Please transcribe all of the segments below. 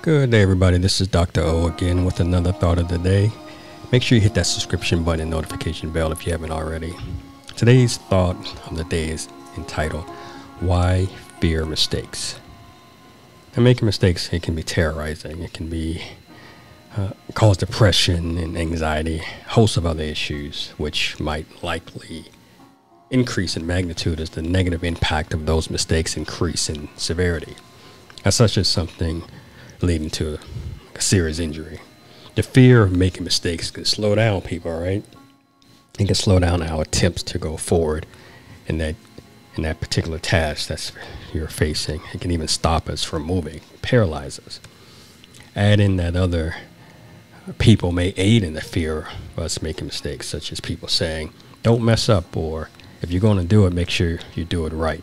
Good day, everybody. This is Dr. O again with another thought of the day. Make sure you hit that subscription button and notification bell if you haven't already. Today's thought of the day is entitled, Why Fear Mistakes? And making mistakes, it can be terrorizing. It can be cause depression and anxiety, a host of other issues, which might likely increase in magnitude as the negative impact of those mistakes increase in severity, as such as something leading to a serious injury. The fear of making mistakes can slow down people, right? It can slow down our attempts to go forward in that particular task that you're facing. It can even stop us from moving, paralyze us. Add in that other people may aid in the fear of us making mistakes, such as people saying, don't mess up, or if you're going to do it, make sure you do it right.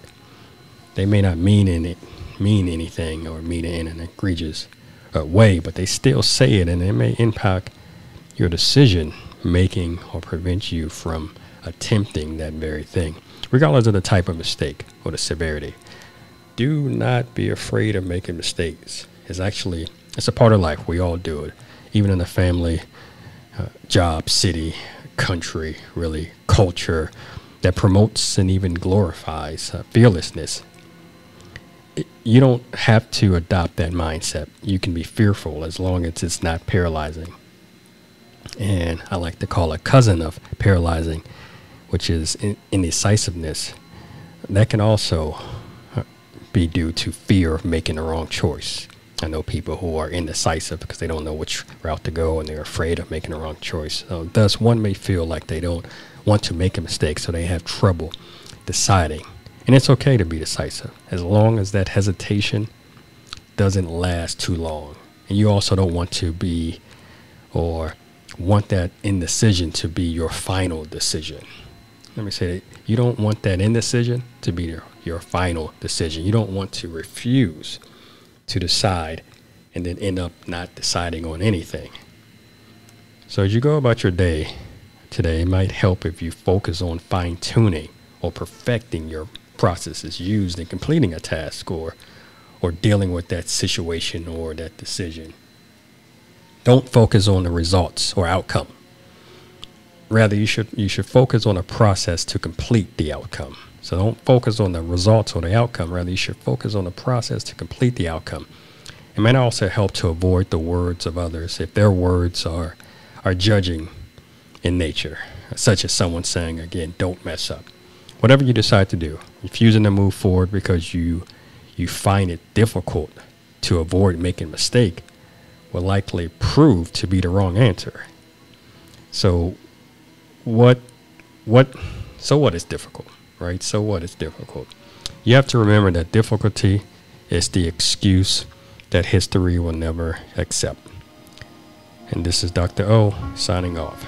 They may not mean anything or mean it in an egregious way, but they still say it, and it may impact your decision making or prevent you from attempting that very thing, regardless of the type of mistake or the severity. Do not be afraid of making mistakes. It's a part of life. We all do it, even in the family, job, city, country, really culture that promotes and even glorifies fearlessness. You don't have to adopt that mindset. You can be fearful as long as it's not paralyzing. And I like to call a cousin of paralyzing, which is indecisiveness. That can also be due to fear of making the wrong choice. I know people who are indecisive because they don't know which route to go and they're afraid of making the wrong choice. So thus, one may feel like they don't want to make a mistake, so they have trouble deciding. And it's okay to be decisive as long as that hesitation doesn't last too long. And you also don't want to be or want that indecision to be your final decision. Let me say that you don't want that indecision to be your final decision. You don't want to refuse to decide and then end up not deciding on anything. So as you go about your day today, it might help if you focus on fine-tuning or perfecting your processes used in completing a task or dealing with that situation or that decision. Don't focus on the results or outcome. Rather, you should focus on a process to complete the outcome. So don't focus on the results or the outcome. Rather, you should focus on the process to complete the outcome. It might also help to avoid the words of others if their words are judging in nature, such as someone saying, again, don't mess up. Whatever you decide to do, refusing to move forward because you find it difficult to avoid making a mistake will likely prove to be the wrong answer. So what is difficult, right? So what is difficult? You have to remember that difficulty is the excuse that history will never accept. And this is Dr. O signing off.